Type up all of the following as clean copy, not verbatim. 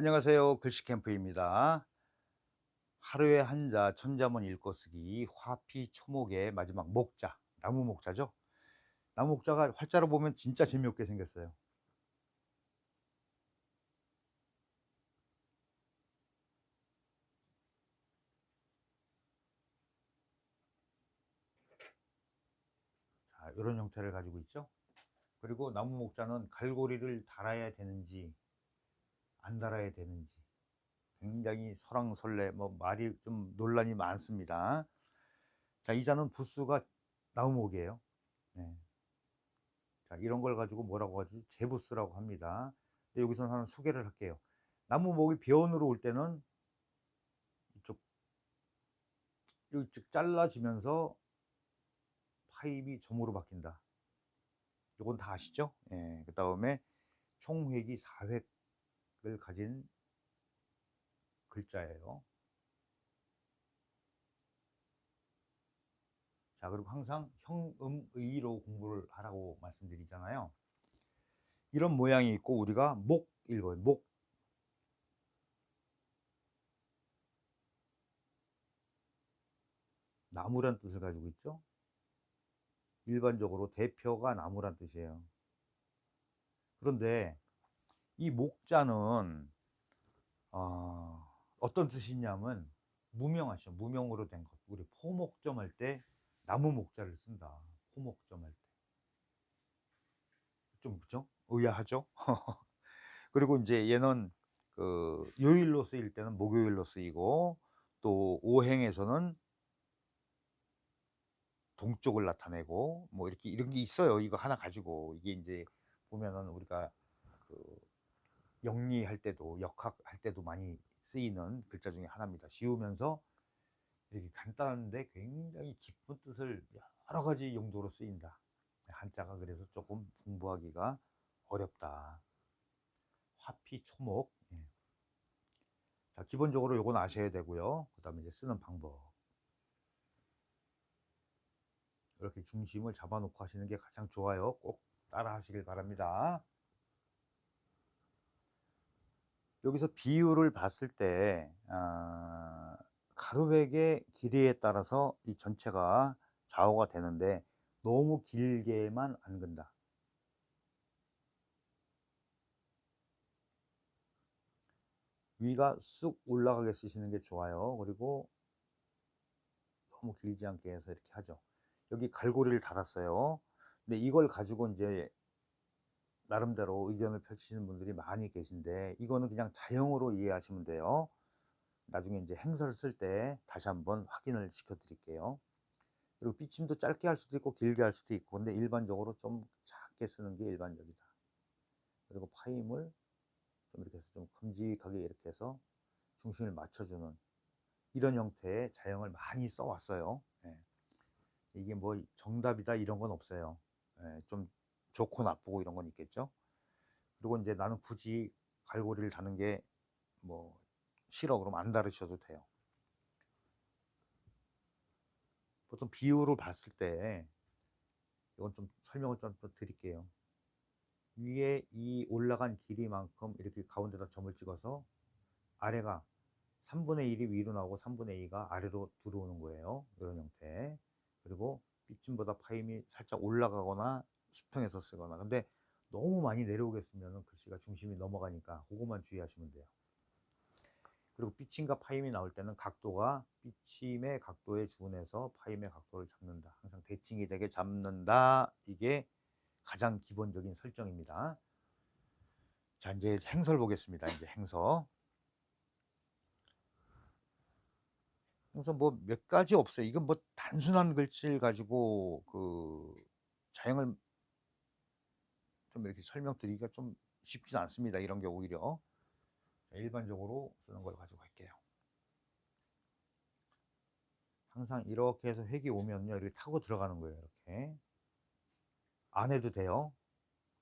안녕하세요. 글씨 캠프입니다. 하루에 한자 천자문 읽고 쓰기 화피 초목의 마지막 목자, 나무 목자죠. 나무 목자가 활자로 보면 진짜 재미없게 생겼어요. 자, 이런 형태를 가지고 있죠. 그리고 나무 목자는 갈고리를 달아야 되는지 안 달아야 되는지 굉장히 설왕설래 말이 좀 논란이 많습니다. 자, 이 자는 부수가 나무목이에요. 네. 자, 이런 걸 가지고 뭐라고 하지? 제부스라고 합니다. 근데 여기서는 하나 소개를 할게요. 나무 목이 비원으로 올 때는 이쪽 이쪽 잘라지면서 파임이 점으로 바뀐다. 요건 다 아시죠? 예. 그다음에 총획이 4획을 가진 글자예요. 자, 그리고 항상 형음의로 공부를 하라고 말씀드리잖아요. 이런 모양이 있고 우리가 목 읽어요. 목. 나무란 뜻을 가지고 있죠. 일반적으로 대표가 나무란 뜻이에요. 그런데 이 목자는 어떤 뜻이 있냐면 무명하죠. 무명으로 된 것. 우리 포목점 할 때 나무 목자를 쓴다. 포목점 할 때. 좀 그죠? 의아하죠? 그리고 이제 얘는 그 요일로 쓰일 때는 목요일로 쓰이고 또 오행에서는 동쪽을 나타내고 뭐 이렇게 이런 게 있어요. 이거 하나 가지고 이게 이제 보면은 우리가 그 영리할 때도 역학할 때도 많이 쓰이는 글자 중에 하나입니다. 쉬우면서 이렇게 간단한데 굉장히 깊은 뜻을 여러 가지 용도로 쓰인다. 한자가 그래서 조금 공부하기가 어렵다. 화피 초목. 예. 자, 기본적으로 요건 아셔야 되고요. 그 다음에 이제 쓰는 방법. 이렇게 중심을 잡아놓고 하시는 게 가장 좋아요. 꼭 따라 하시길 바랍니다. 여기서 비율을 봤을 때, 가루백의 길이에 따라서 이 전체가 좌우가 되는데 너무 길게만 안 근다. 위가 쑥 올라가게 쓰시는 게 좋아요. 그리고 너무 길지 않게 해서 이렇게 하죠. 여기 갈고리를 달았어요. 근데 이걸 가지고 이제 나름대로 의견을 펼치시는 분들이 많이 계신데 이거는 그냥 자형으로 이해하시면 돼요. 나중에 이제 행서를 쓸 때 다시 한번 확인을 시켜 드릴게요. 그리고 삐침도 짧게 할 수도 있고 길게 할 수도 있고 근데 일반적으로 좀 작게 쓰는 게 일반적이다. 그리고 파임을 좀 이렇게 해서 좀 큼직하게 이렇게 해서 중심을 맞춰주는 이런 형태의 자형을 많이 써왔어요. 예. 이게 뭐 정답이다 이런 건 없어요. 예, 좀 좋고 나쁘고 이런 건 있겠죠. 그리고 이제 나는 굳이 갈고리를 다는 게 뭐 싫어 그러면 안 다르셔도 돼요. 보통 비율을 봤을 때 이건 좀 설명을 좀 더 드릴게요. 위에 이 올라간 길이만큼 이렇게 가운데다 점을 찍어서 아래가 3분의 1이 위로 나오고 3분의 2가 아래로 들어오는 거예요. 이런 형태. 그리고 빗짐보다 파임이 살짝 올라가거나 수평에서 쓰거나. 근데 너무 많이 내려오겠으면 글씨가 중심이 넘어가니까 그것만 주의하시면 돼요. 그리고 빗침과 파임이 나올 때는 각도가 빗침의 각도에 준해서 파임의 각도를 잡는다. 항상 대칭이 되게 잡는다. 이게 가장 기본적인 설정입니다. 자, 이제 행설 보겠습니다. 이제 행서. 그래서 뭐 몇 가지 없어요. 이건 뭐 단순한 글씨를 가지고 그 자형을 좀 이렇게 설명드리기가 좀 쉽진 않습니다. 이런 게 오히려 일반적으로 쓰는 걸 가지고 할게요. 항상 이렇게 해서 획이 오면요, 이렇게 타고 들어가는 거예요. 이렇게 안 해도 돼요.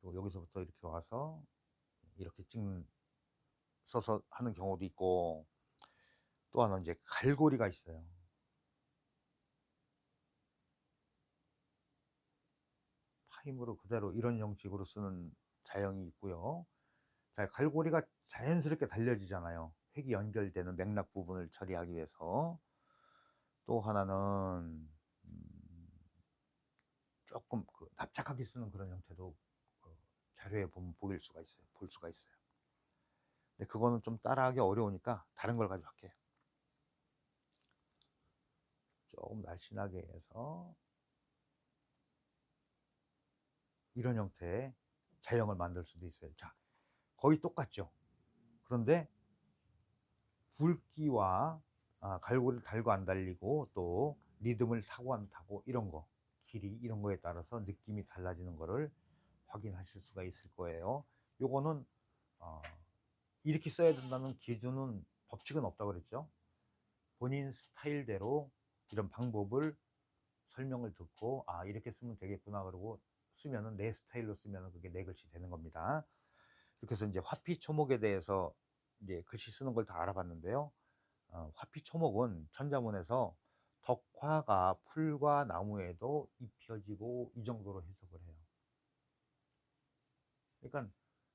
그리고 여기서부터 이렇게 와서 이렇게 찍는 써서 하는 경우도 있고 또 하나 이제 갈고리가 있어요. 파임으로 그대로 이런 형식으로 쓰는 자형이 있고요. 자, 갈고리가 자연스럽게 달려지잖아요. 획이 연결되는 맥락 부분을 처리하기 위해서. 또 하나는 조금 그 납작하게 쓰는 그런 형태도 자료에 보면 볼 수가 있어요. 근데 그거는 좀 따라하기 어려우니까 다른 걸 가지고 할게요. 조금 날씬하게 해서 이런 형태의 자형을 만들 수도 있어요. 자, 거의 똑같죠. 그런데 굵기와 갈고리를 달고 안 달리고 또 리듬을 타고 안 타고 이런 거, 길이 이런 거에 따라서 느낌이 달라지는 거를 확인하실 수가 있을 거예요. 요거는 어, 이렇게 써야 된다는 기준은 법칙은 없다고 그랬죠. 본인 스타일대로 이런 방법을 설명을 듣고 이렇게 쓰면 되겠구나 그러고 쓰면은 내 스타일로 쓰면은 그게 내 글씨 되는 겁니다. 이렇게 해서 이제 화피초목에 대해서 이제 글씨 쓰는 걸 다 알아봤는데요. 화피초목은 천자문에서 덕화가 풀과 나무에도 입혀지고 이 정도로 해석을 해요. 그러니까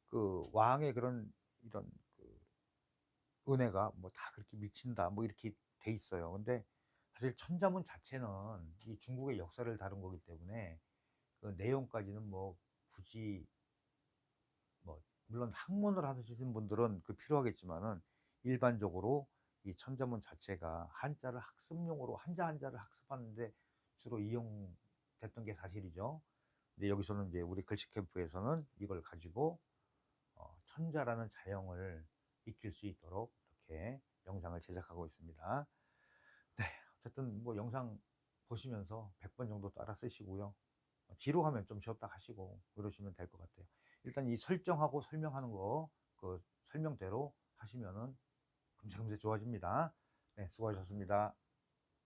그 왕의 그런 이런 그 은혜가 뭐 다 그렇게 미친다 뭐 이렇게 돼 있어요. 근데 사실 천자문 자체는 이 중국의 역사를 다룬 거기 때문에 그 내용까지는 뭐 굳이 뭐 물론 학문을 하시는 분들은 그 필요하겠지만은 일반적으로 이 천자문 자체가 한자를 학습용으로 한자 한자를 학습하는데 주로 이용됐던 게 사실이죠. 근데 여기서는 이제 우리 글씨 캠프에서는 이걸 가지고 천자라는 자형을 익힐 수 있도록 이렇게 영상을 제작하고 있습니다. 네, 어쨌든 뭐 영상 보시면서 100번 정도 따라 쓰시고요. 지루하면 좀 쉬었다 하시고 그러시면 될 것 같아요. 일단 이 설정하고 설명하는 거 그 설명대로 하시면은 금세 금세 좋아집니다. 네, 수고하셨습니다.